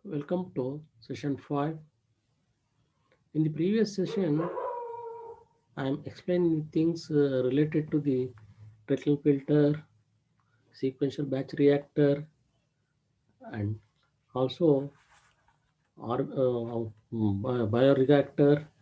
Welcome to session 5. In the previous session, I am explaining things related to the trickle filter, sequential batch reactor, and also bioreactor,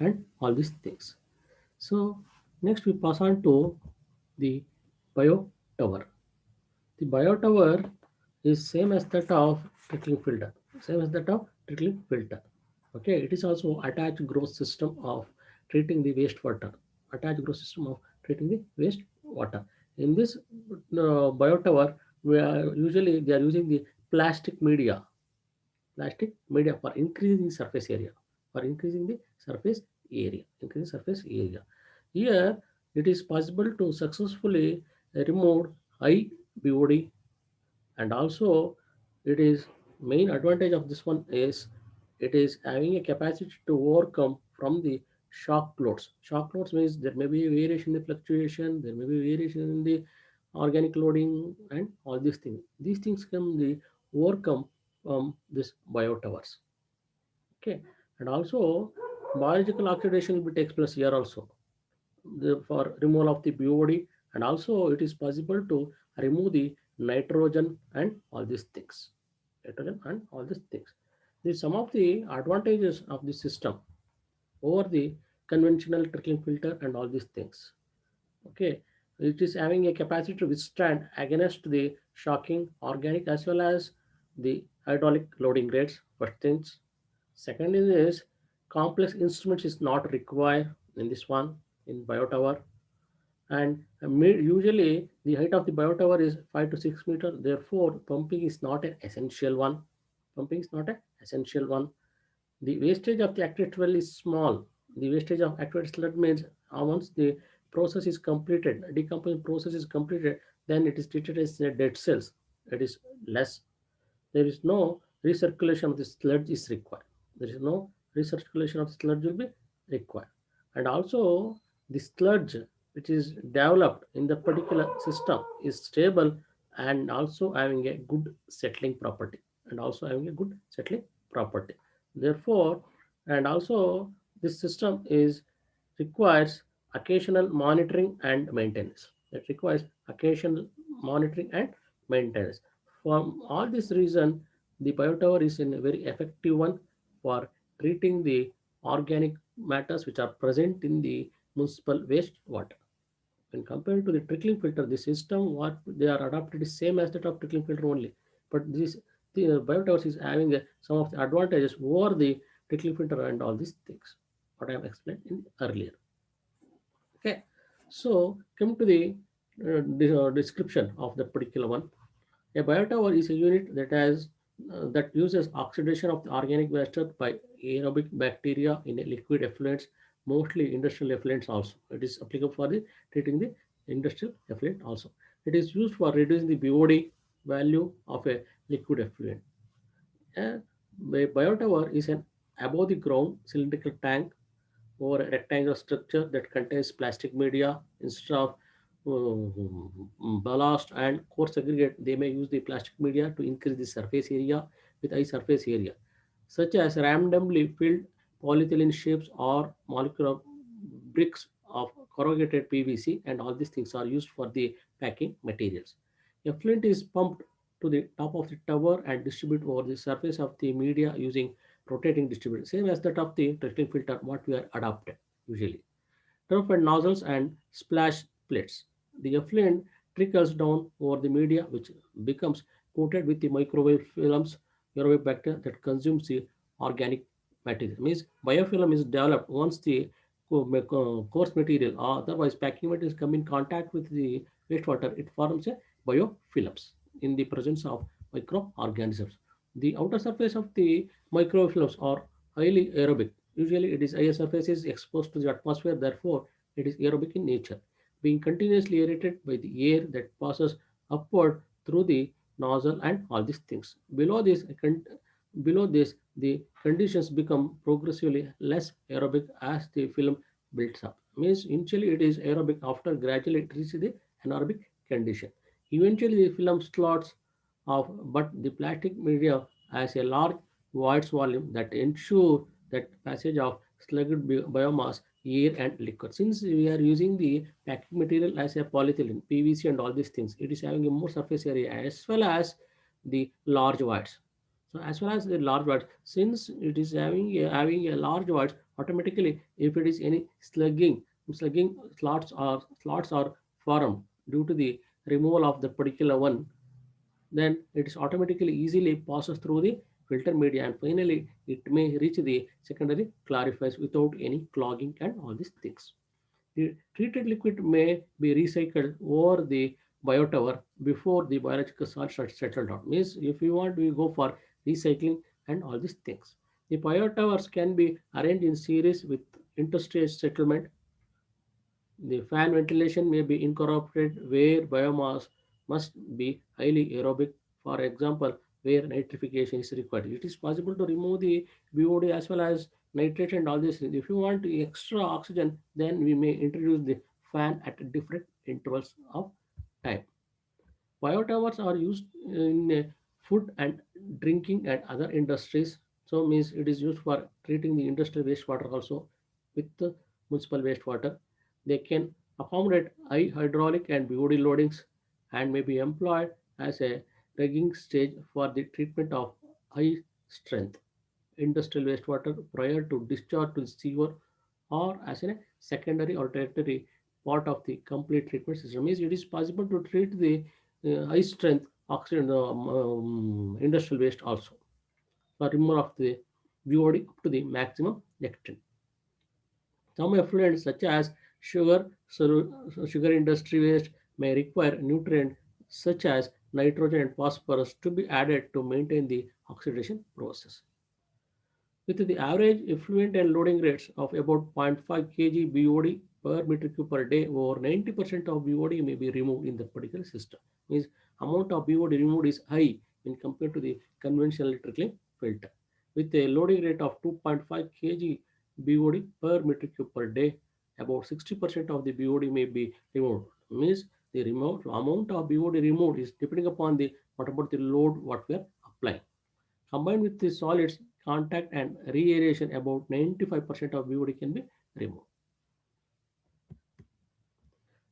and all these things. So, next we pass on to the bio tower. The bio tower is same as that of trickling filter, same as that of trickling filter. Okay, it is also attached growth system of treating the wastewater. Attached growth system of treating the wastewater. In this biotower, we are usually they are using the plastic media for increasing surface area, for increasing the surface increasing surface area. Here, it is possible to successfully remove high BOD, and also it is main advantage of this one is it is having a capacity to overcome from the shock loads means there may be variation in the fluctuation, there may be variation in the organic loading, and all these things can be overcome from this biotowers. Okay, and also biological oxidation will be takes place here also for removal of the BOD, and also it is possible to remove the nitrogen and all these things. Nitrogen and all these things. These some of the advantages of the system over the conventional trickling filter and all these things. Okay, it is having a capacity to withstand against the shocking organic as well as the hydraulic loading rates. First things. Second is complex instruments is not required in this one in biotower, and usually the height of the biotower is 5 to 6 meter, therefore pumping is not an essential one. Pumping is not an essential one. The wastage of the activated well is small. The wastage of activated sludge means once the process is completed, decomposition process is completed, then it is treated as dead cells. It is less. There is no recirculation of the sludge is required. There is no recirculation of sludge will be required. And also the sludge which is developed in the particular system is stable and also having a good settling property, and also having a good settling property. Therefore, and also this system is requires occasional monitoring and maintenance. It requires occasional monitoring and maintenance. For all this reason, the biotower is a very effective one for treating the organic matters which are present in the municipal wastewater. When compared to the trickling filter, the system what they are adopted is same as that of trickling filter only. But this the biotowers is having some of the advantages over the trickling filter and all these things. What I have explained in earlier. Okay, so come to the description of that particular one. A biotower is a unit that uses oxidation of the organic matter by aerobic bacteria in a liquid effluents, mostly industrial effluents also. It is applicable for the treating the industrial effluent also. It is used for reducing the BOD value of a liquid effluent. A biotower is an above the ground cylindrical tank or a rectangular structure that contains plastic media instead of ballast and coarse aggregate. They may use the plastic media to increase the surface area with high surface area, such as randomly filled polyethylene shapes or molecular bricks of corrugated PVC, and all these things are used for the packing materials. Effluent is pumped to the top of the tower and distributed over the surface of the media using rotating distributor, same as that of the trickling filter, what we are adopted usually. Turf and nozzles and splash plates. The effluent trickles down over the media, which becomes coated with the microwave films, aerobic bacteria that consumes the organic material. Means biofilm is developed once the coarse material or otherwise packing materials come in contact with the wastewater. It forms a biofilms in the presence of microorganisms. The outer surface of the microfilms are highly aerobic. Usually, it is higher surface is exposed to the atmosphere, therefore, it is aerobic in nature, being continuously aerated by the air that passes upward through the nozzle and all these things. Below this, the conditions become progressively less aerobic as the film builds up. Means initially it is aerobic, after gradually it reaches the anaerobic condition. Eventually, the film slots off, but the plastic media has a large voids volume that ensure that passage of sluggish biomass, air and liquid. Since we are using the packing material as a polyethylene, PVC and all these things, it is having a more surface area as well as the large voids. So as well as the large voids, since it is having a large voids, automatically if it is any slugging slots are formed due to the removal of the particular one, then it is automatically easily passes through the filter media and finally it may reach the secondary clarifiers without any clogging and all these things. The treated liquid may be recycled over the biotower before the biological salt starts settled down. Means if you want, we go for recycling and all these things. The biotowers can be arranged in series with interstage settlement. The fan ventilation may be incorporated where biomass must be highly aerobic, for example, where nitrification is required. It is possible to remove the BOD as well as nitrate and all these things. If you want extra oxygen, then we may introduce the fan at different intervals of time. Biotowers are used in food and drinking and other industries. So means it is used for treating the industrial wastewater also with the municipal wastewater. They can accommodate high hydraulic and BOD loadings and may be employed as a rigging stage for the treatment of high strength industrial wastewater prior to discharge to the sewer or as a secondary or tertiary part of the complete treatment system. Means it is possible to treat the high strength oxygen industrial waste also for removal of the BOD up to the maximum extent. Some effluents such as sugar industry waste may require nutrients such as nitrogen and phosphorus to be added to maintain the oxidation process. With the average effluent and loading rates of about zero point 0.5 kg BOD per meter cube per day, over 90% of BOD may be removed in the particular system. Means amount of BOD removed is high when compared to the conventional electrically filter. With a loading rate of 2.5 kg BOD per meter cube per day, about 60% of the BOD may be removed. Means the amount of BOD removed is depending upon the what about the load what we are applying. Combined with the solids, contact and re-aeration, about 95% of BOD can be removed.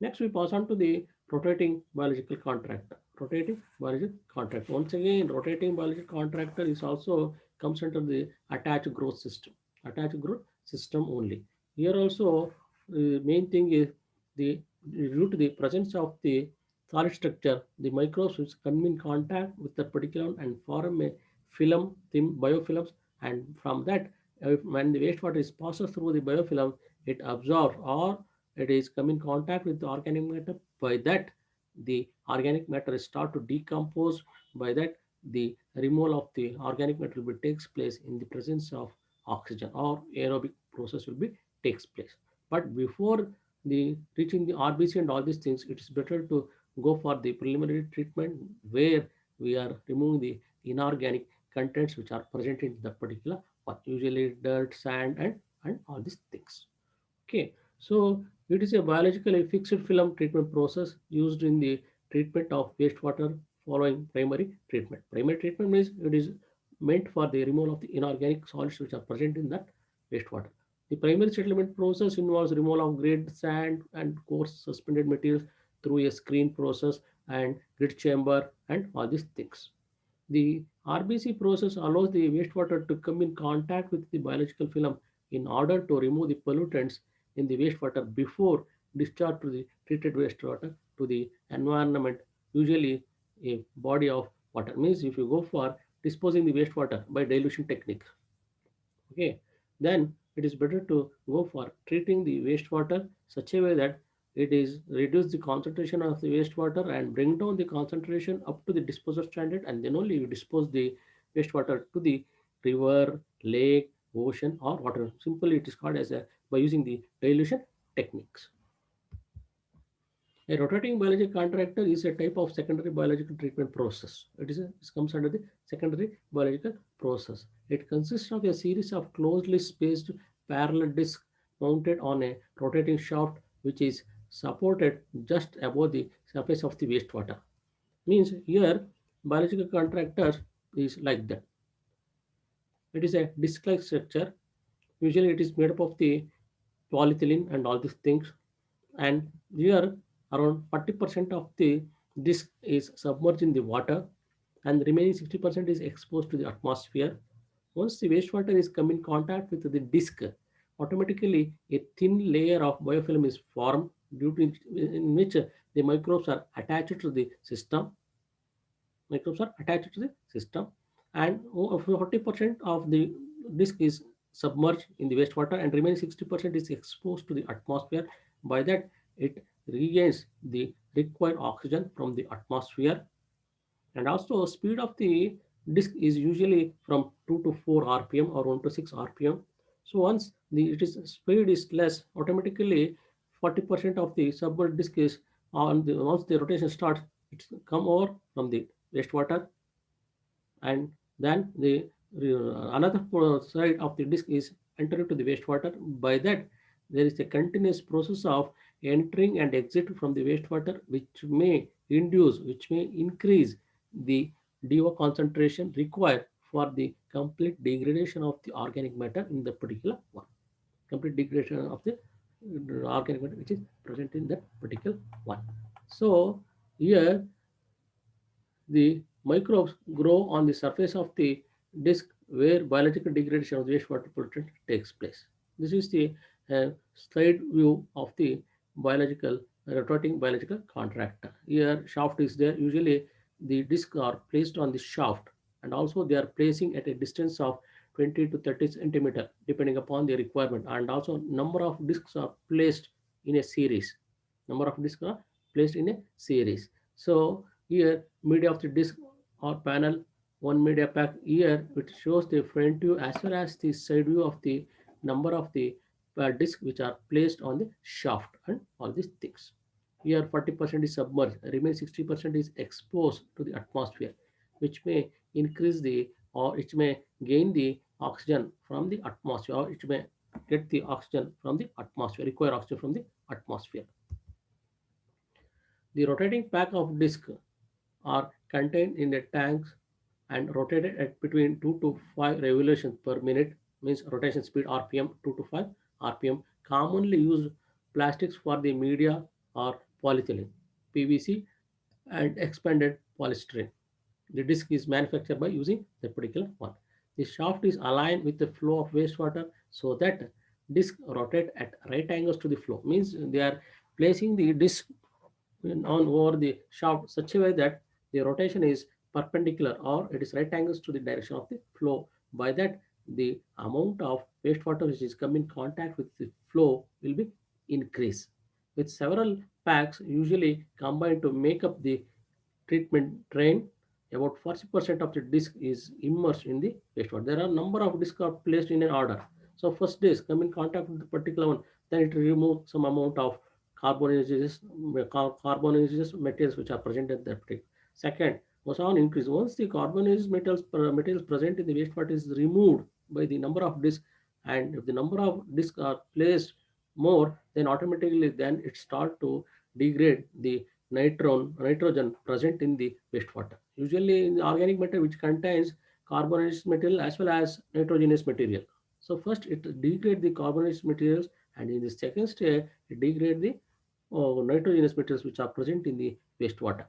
Next, we pass on to the rotating biological contractor. Rotating biological contractor. Once again, rotating biological contractor is also comes under the attached growth system. Attached growth system only. Here also, the main thing is the due to the presence of the solid structure, the microbes which come in contact with the particular and form a film, thin biofilms, and from that, when the wastewater is passes through the biofilm, it absorbs or it is come in contact with the organic matter. By that, the organic matter start to decompose. By that, the removal of the organic matter will takes place in the presence of oxygen or aerobic process will be takes place. But before the reaching the RBC and all these things, it is better to go for the preliminary treatment where we are removing the inorganic contents which are present in the particular one, usually dirt, sand, and all these things. Okay, so it is a biologically fixed film treatment process used in the treatment of wastewater following primary treatment. Primary treatment means it is meant for the removal of the inorganic solids which are present in that wastewater. The primary settlement process involves removal of grit, sand, and coarse suspended materials through a screen process and grit chamber and all these things. The RBC process allows the wastewater to come in contact with the biological film in order to remove the pollutants in the wastewater before discharge to the treated wastewater to the environment, usually a body of water. Means if you go for disposing the wastewater by dilution technique, okay, then it is better to go for treating the wastewater such a way that it is reduce the concentration of the wastewater and bring down the concentration up to the disposal standard, and then only you dispose the wastewater to the river, lake, ocean or water. Simply it is called as a by using the dilution techniques. A rotating biological contractor is a type of secondary biological treatment process. It comes under the secondary biological process. It consists of a series of closely spaced parallel discs mounted on a rotating shaft which is supported just above the surface of the wastewater. Means here biological contractor is like that. It is a disc-like structure. Usually, it is made up of the polyethylene and all these things. And here, around 40% of the disc is submerged in the water, and the remaining 60% is exposed to the atmosphere. Once the wastewater is come in contact with the disc, automatically a thin layer of biofilm is formed due to in which the microbes are attached to the system. Microbes are attached to the system, and 40% of the disk is submerged in the wastewater, and remaining 60% is exposed to the atmosphere. By that, it regains the required oxygen from the atmosphere. And also speed of the disk is usually from 2 to 4 rpm or 1 to 6 rpm. So once the it is speed is less, automatically 40% of the submerged disk is on the once the rotation starts, it's come over from the wastewater, and then the another side of the disk is entered to the wastewater. By that, there is a continuous process of entering and exit from the wastewater, which may increase the DO concentration required for the complete degradation of the organic matter in the particular one. Complete degradation of the organic matter which is present in that particular one. So here the microbes grow on the surface of the disk where biological degradation of the wastewater pollutant takes place. This is the slide view of the biological rotating biological contractor. Here shaft is there. Usually the discs are placed on the shaft, and also they are placing at a distance of 20 to 30 centimeter depending upon the requirement, and also number of discs are placed in a series. Number of discs are placed in a series. So here media of the disk or panel, one media pack. Here it shows the front view as well as the side view of the number of the discs which are placed on the shaft and all these things. Here 40% is submerged, remaining 60% is exposed to the atmosphere, which may increase the or it may gain the oxygen from the atmosphere, or it may get the oxygen from the atmosphere, require oxygen from the atmosphere. The rotating pack of disc are contained in the tanks and rotated at between 2 to 5 revolutions per minute, means rotation speed rpm 2 to 5 rpm. Commonly used plastics for the media or polyethylene, PVC, and expanded polystyrene. The disc is manufactured by using the particular one. The shaft is aligned with the flow of wastewater so that disc rotate at right angles to the flow. Means they are placing the disc on over the shaft such a way that the rotation is perpendicular or it is right angles to the direction of the flow. By that, the amount of wastewater which is come in contact with the flow will be increased. With several packs usually combined to make up the treatment drain, about 40% of the disc is immersed in the wastewater. There are number of discs are placed in an order. So first disc come in contact with the particular one, then it remove some amount of carbonaceous materials which are present at that particular. Second, boson increase. Once the carbonaceous materials present in the wastewater is removed by the number of discs, and if the number of discs are placed more, then automatically then it start to degrade the nitrogen present in the wastewater. Usually in the organic matter which contains carbonaceous material as well as nitrogenous material. So first it degrade the carbonaceous materials, and in the second stage it degrade the nitrogenous materials which are present in the wastewater.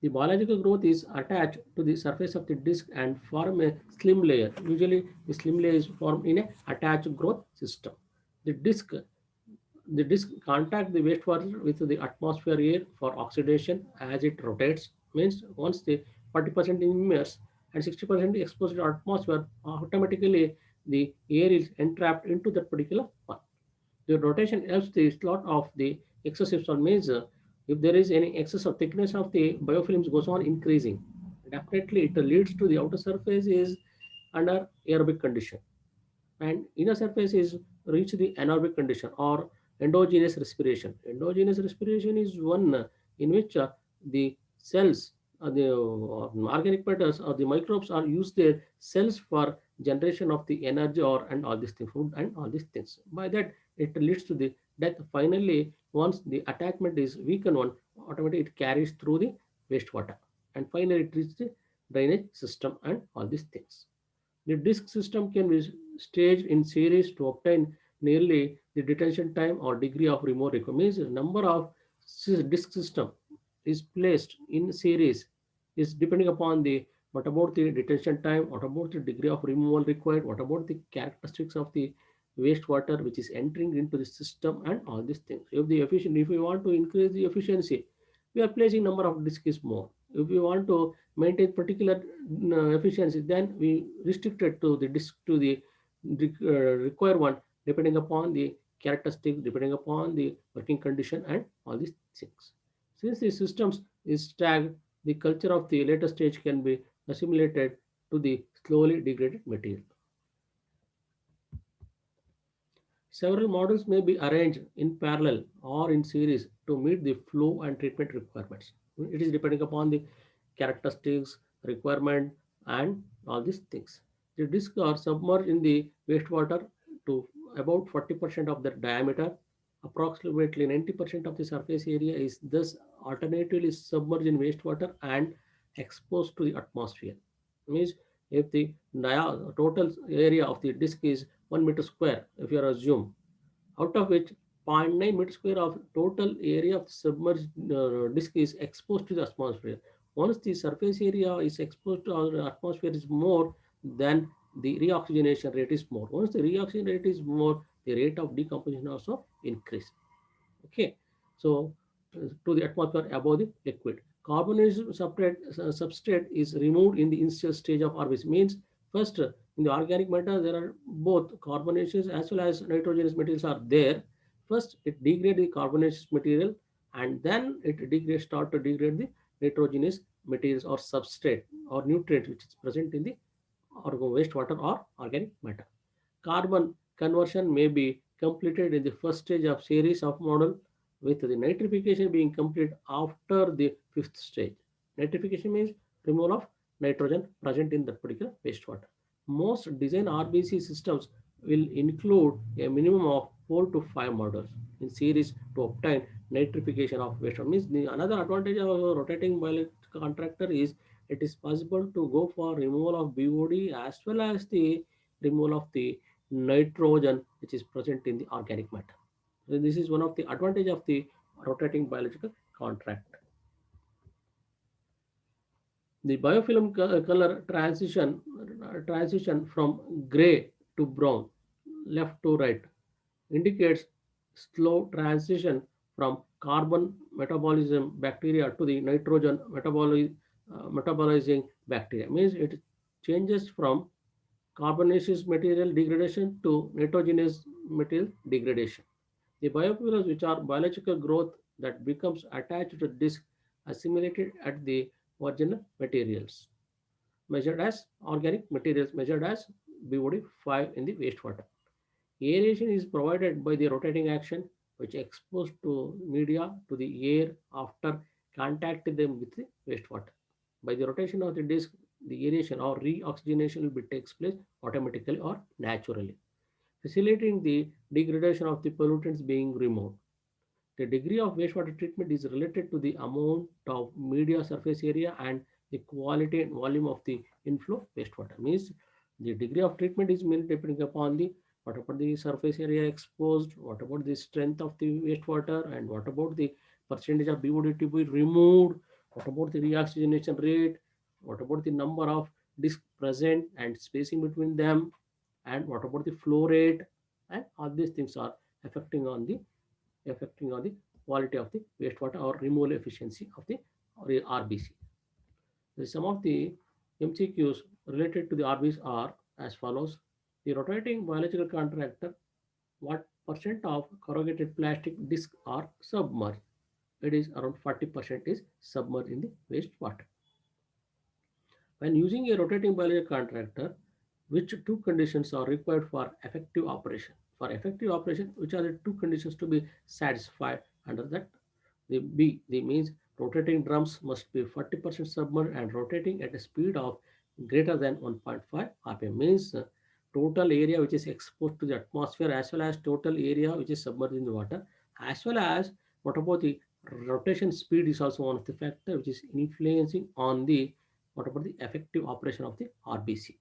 The biological growth is attached to the surface of the disc and form a slim layer. Usually the slim layer is formed in a attached growth system. The disc the disk contact the wastewater with the atmosphere air for oxidation as it rotates. Means once the 40% immersed and 60% exposed to atmosphere, automatically the air is entrapped into that particular one. The rotation helps the slot of the excessive salt. Means if there is any excess of thickness of the biofilms goes on increasing, definitely it leads to the outer surface is under aerobic condition, and inner surface is reach the anaerobic condition or endogenous respiration. Endogenous respiration is one in which the cells, the organic matters or the microbes are use their cells for generation of the energy or and all these things, food and all these things. By that, it leads to the death. Finally, once the attachment is weakened, one automatically it carries through the wastewater, and finally it reaches drainage system, and all these things. The disk system can be staged in series to obtain nearly the detention time or degree of remote requirement. Means the number of disk system is placed in series is depending upon the what about the detention time, what about the degree of removal required, what about the characteristics of the wastewater which is entering into the system, and all these things. If we want to increase the efficiency, we are placing number of disks is more. If we want to maintain particular efficiency, then we restrict it to the disk to the required one depending upon the characteristics, depending upon the working condition, and all these things. Since the systems is stacked, the culture of the later stage can be assimilated to the slowly degraded material. Several models may be arranged in parallel or in series to meet the flow and treatment requirements. It is depending upon the characteristics, requirement, and all these things. The discs are submerged in the wastewater to about 40% of their diameter. Approximately 90% of the surface area is thus alternatively submerged in wastewater and exposed to the atmosphere. Means if the total area of the disk is 1 meter square, if you are assume, out of which zero point 0.9 meter square of total area of the submerged disk is exposed to the atmosphere. Once the surface area is exposed to our atmosphere is more, then the reoxygenation rate is more. Once the reoxygenation rate is more, the rate of decomposition also increase. Okay, so to the atmosphere above the liquid. Carbonaceous substrate is removed in the initial stage of RBC. Means first in the organic matter there are both carbonaceous as well as nitrogenous materials are there. First it degrade the carbonaceous material and then it start to degrade the nitrogenous materials or substrate or nutrient which is present in the or wastewater or organic matter. Carbon conversion may be completed in the first stage of series of model with the nitrification being completed after the fifth stage. Nitrification means removal of nitrogen present in that particular wastewater. Most design RBC systems will include a minimum of 4 to 5 models in series to obtain nitrification of wastewater. Means another advantage of a rotating biological contractor is it is possible to go for removal of BOD as well as the removal of the nitrogen which is present in the organic matter. So this is one of the advantage of the rotating biological contract. The biofilm color transition from gray to brown, left to right, indicates slow transition from carbon metabolism bacteria to the nitrogen metabolizing bacteria. Means it changes from carbonaceous material degradation to nitrogenous material degradation. The biofilms, which are biological growth that becomes attached to disk assimilated at the original materials, measured as organic materials, measured as BOD5 in the wastewater. Aeration is provided by the rotating action which exposed to media to the air after contacting them with the wastewater. By the rotation of the disk, the aeration or reoxygenation will be takes place automatically or naturally, facilitating the degradation of the pollutants being removed. The degree of wastewater treatment is related to the amount of media surface area and the quality and volume of the inflow wastewater. Means the degree of treatment is mainly depending upon the what about the surface area exposed, what about the strength of the wastewater, and what about the percentage of BOD to be removed, what about the reoxygenation rate, what about the number of discs present and spacing between them, and what about the flow rate, and all these things are affecting on the quality of the wastewater or removal efficiency of the RBC. Some of the MCQs related to the RBCs are as follows. The rotating biological contractor, what percent of corrugated plastic discs are submerged? It is around 40% is submerged in the wastewater. When using a rotating biological contractor, which two conditions are required for effective operation? For effective operation, which are the two conditions to be satisfied under that? The B, the means rotating drums must be 40% submerged and rotating at a speed of greater than 1.5 rpm. Means total area which is exposed to the atmosphere as well as total area which is submerged in the water, as well as what about the rotation speed is also one of the factor which is influencing on the What about the effective operation of the RBC?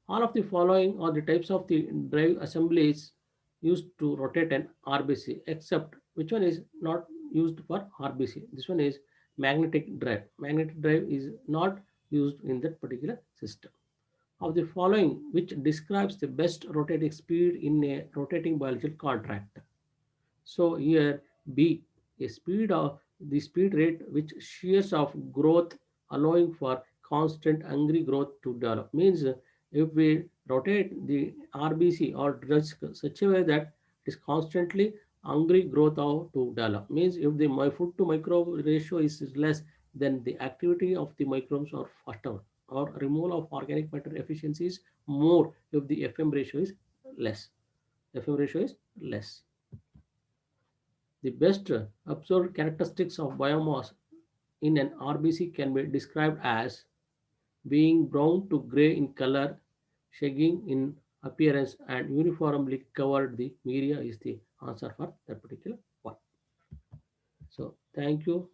All of the following are the types of the drive assemblies used to rotate an RBC, except which one is not used for RBC. This one is magnetic drive. Magnetic drive is not used in that particular system. Of the following, which describes the best rotating speed in a rotating biological contract? So here B, a speed of the speed rate which shears of growth allowing for constant hungry growth to develop. Means if we rotate the RBC or drugs such a way that it is constantly hungry growth of to develop. Means if the my food to microbe ratio is less, then the activity of the microbes are faster, or removal of organic matter efficiency is more if the FM ratio is less. FM ratio is less. The best observed characteristics of biomass in an RBC can be described as being brown to grey in color, shaggy in appearance, and uniformly covered. The media is the answer for that particular one. So, thank you.